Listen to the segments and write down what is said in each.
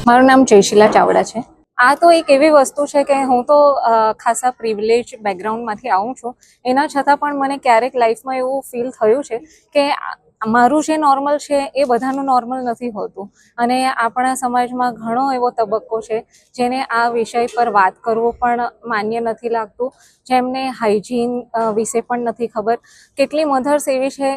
મારું નામ જયશીલા ચાવડા છે। આ તો એક એવી વસ્તુ છે કે હું તો ખાસા પ્રિવિલેજ બેકગ્રાઉન્ડમાંથી આવું છું, એના છતાં પણ મને ક્યારેક લાઈફમાં એવું ફીલ થયું છે કે મારું જે નોર્મલ છે એ બધાનું નોર્મલ નથી હોતું, અને આપણા સમાજમાં ઘણો એવો તબક્કો છે જેને આ વિષય પર વાત કરવું પણ માન્ય નથી લાગતું, જેમને હાઇજીન વિશે પણ નથી ખબર। કેટલી મધર્સ એવી છે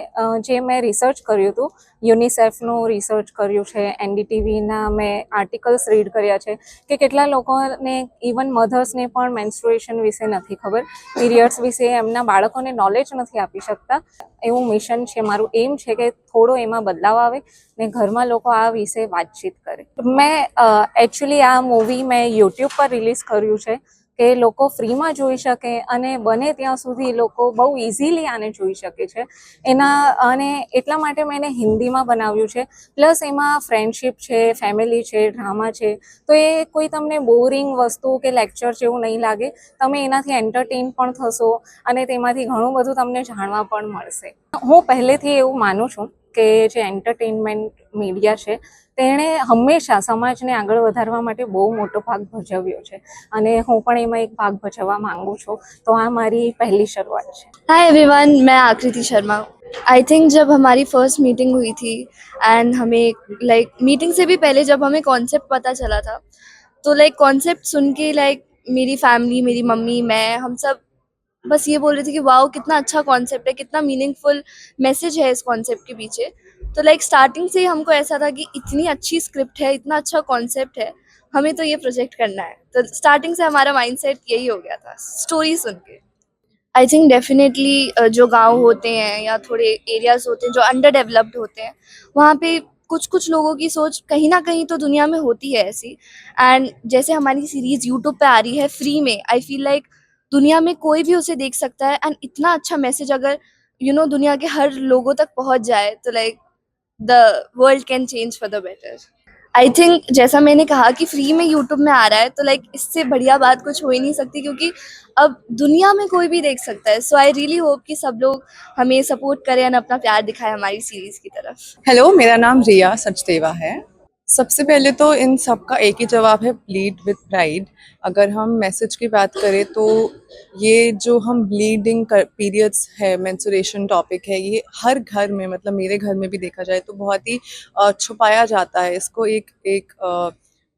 જે મેં રિસર્ચ કર્યું હતું, યુનિસેફનું રિસર્ચ કર્યું છે, NDTVના મેં આર્ટિકલ્સ રીડ કર્યા છે કે કેટલા લોકોને ઇવન મધર્સને પણ મેન્સ્ટ્રુએશન વિશે નથી ખબર, પીરિયડ્સ વિશે એમના બાળકોને નોલેજ નથી આપી શકતા। એવું મિશન છે, મારું એમ છે કે થોડો એમાં બદલાવ આવે ને ઘરમાં લોકો આ વિશે વાતચીત કરે। મેં એકચ્યુઅલી આ મૂવી મેં યુટ્યુબ પર રિલીઝ કર્યું છે કે લોકો ફ્રીમાં જોઈ શકે અને બને ત્યાં સુધી લોકો બહુ ઇઝીલી આને જોઈ શકે છે અને એટલા માટે મેં એને હિન્દીમાં બનાવ્યું છે। પ્લસ એમાં ફ્રેન્ડશિપ છે, ફેમિલી છે, ડ્રામા છે, તો એ કોઈ તમને બોરિંગ વસ્તુ કે લેક્ચર જેવું નહીં લાગે, તમે એનાથી એન્ટરટેઇન પણ થશો અને તેમાંથી ઘણું બધું તમને જાણવા પણ મળશે। હું પહેલેથી એવું માનું છું કે જે એન્ટરટેઇનમેન્ટ મીડિયા છે તેણે હંમેશા સમાજને આગળ વધારવા માટે બહુ મોટો ભાગ ભજવ્યો છે અને હું પણ એમાં એક ભાગ ભજવવા માંગુ છું, તો આ મારી પહેલી શરૂઆત છે। हाय एवरीवन, मैं आकृति शर्मा। आई थिंक जब हमारी फर्स्ट मीटिंग हुई थी एंड हमें मीटिंग से भी पहले जब हमें कॉन्सेप्ट पता चला था, तो कॉन्सेप्ट सुन के मेरी फैमिली, मेरी मम्मी, मैं, हम सब बस ये बोल रहे थे कि वाओ कितना अच्छा कॉन्सेप्ट है, कितना मीनिंगफुल मैसेज है इस कॉन्सेप्ट के पीछे। तो स्टार्टिंग से ही हमको ऐसा था कि इतनी अच्छी स्क्रिप्ट है, इतना अच्छा कॉन्सेप्ट है, हमें तो ये प्रोजेक्ट करना है। तो स्टार्टिंग से हमारा माइंडसेट यही हो गया था स्टोरी सुन के। आई थिंक डेफिनेटली जो गांव होते हैं या थोड़े एरियाज होते हैं जो अंडर डेवलप्ड होते हैं, वहाँ पे कुछ कुछ लोगों की सोच कहीं ना कहीं तो दुनिया में होती है ऐसी। एंड जैसे हमारी सीरीज यूट्यूब पे आ रही है फ्री में, आई फील दुनिया में कोई भी उसे देख सकता है एंड इतना अच्छा मैसेज अगर दुनिया के हर लोगों तक पहुंच जाए तो the world can change for the better. I think जैसा मैंने कहा कि फ्री में यूट्यूब में आ रहा है, तो इससे बढ़िया बात कुछ हो ही नहीं सकती, क्योंकि अब दुनिया में कोई भी देख सकता है। सो आई रियली होप कि सब लोग हमें सपोर्ट करें और अपना प्यार दिखाएं हमारी सीरीज की तरफ। हेलो, मेरा नाम रिया सचदेवा है। सबसे पहले तो इन सब का एक ही जवाब है, ब्लीड विद प्राइड। अगर हम मैसेज की बात करें तो ये जो हम ब्लीडिंग पीरियड्स है, मेंस्ट्रुएशन टॉपिक है, ये हर घर में, मतलब मेरे घर में भी देखा जाए तो बहुत ही छुपाया जाता है। इसको एक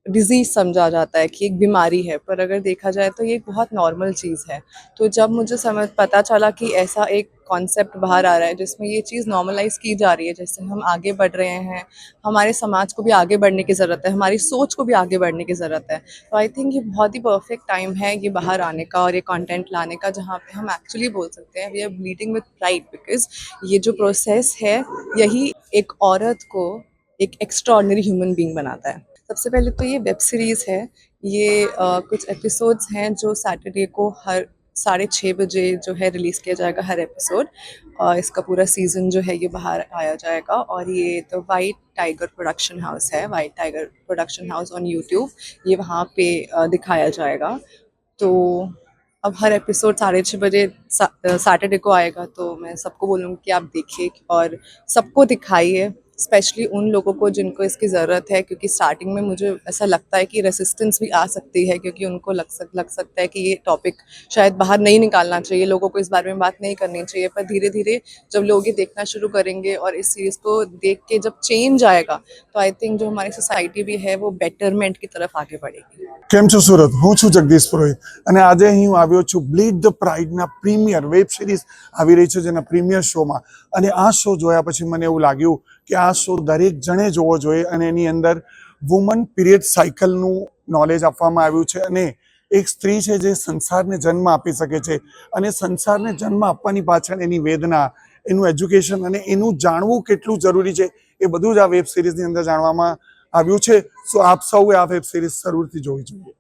डिजीज़ समझा जाता है कि एक बीमारी है, पर अगर देखा जाए तो ये एक बहुत नॉर्मल चीज़ है। तो जब मुझे पता चला कि ऐसा एक कॉन्सेप्ट बाहर आ रहा है जिसमें ये चीज़ नॉर्मलाइज़ की जा रही है, जैसे हम आगे बढ़ रहे हैं, हमारे समाज को भी आगे बढ़ने की ज़रूरत है, हमारी सोच को भी आगे बढ़ने की ज़रूरत है। तो आई थिंक ये बहुत ही परफेक्ट टाइम है ये बाहर आने का और ये कंटेंट लाने का, जहाँ पे हम एक्चुअली बोल सकते हैं we are bleeding with pride, because ये जो प्रोसेस है यही एक औरत को एक एक्स्ट्राऑर्डिनरी ह्यूमन बीइंग बनाता है। सबसे पहले तो ये वेब सीरीज़ है, ये कुछ एपिसोड्स हैं जो सैटरडे को हर 6:30 बजे जो है रिलीज़ किया जाएगा हर एपिसोड। इसका पूरा सीज़न जो है ये बाहर आया जाएगा, और ये तो वाइट टाइगर प्रोडक्शन हाउस है, white tiger production house on YouTube, ये वहाँ पे दिखाया जाएगा। तो अब हर एपिसोड 6:30 बजे सैटरडे को आएगा, तो मैं सबको बोलूँगी कि आप देखिए और सबको दिखाइए, स्पेशली उन लोगों को जिनको इसकी ज़रूरत है, क्योंकि स्टार्टिंग में मुझे ऐसा लगता है कि रेसिस्टेंस भी आ सकती है, क्योंकि उनको लग सकता है कि ये टॉपिक शायद बाहर नहीं निकालना चाहिए, लोगों को इस बारे में बात नहीं करनी चाहिए। पर धीरे धीरे जब लोग ये देखना शुरू करेंगे और इस सीरीज़ को देख के जब चेंज आएगा, तो आई थिंक जो हमारी सोसाइटी भी है वो बेटरमेंट की तरफ आगे बढ़ेगी। केम छो सूरत, हूँ छू जगदीश पुरोहित અને આજે અહીં આવ્યો છું બ્લીડ ધ પ્રાઇડના પ્રીમિયર વેબ સિરીઝ આવી રહી છે જેના પ્રીમિયર શોમાં। અને આ શો જોયા પછી મને એવું લાગ્યું કે આ શો દરેક જણે જોવો જોઈએ અને એની અંદર વુમન પીરિયડ સાયકલનું નોલેજ આપવામાં આવ્યું છે। અને એક સ્ત્રી છે જે સંસારને જન્મ આપી શકે છે અને સંસારને જન્મ આપવાની પાછળ એની વેદના, એનું એજ્યુકેશન અને એનું જાણવું કેટલું જરૂરી છે એ બધું જ આ વેબ સિરીઝની અંદર જાણવામાં આવ્યું છે। સો આપ સૌએ આ વેબ સિરીઝ જરૂરથી જોવી જોઈએ।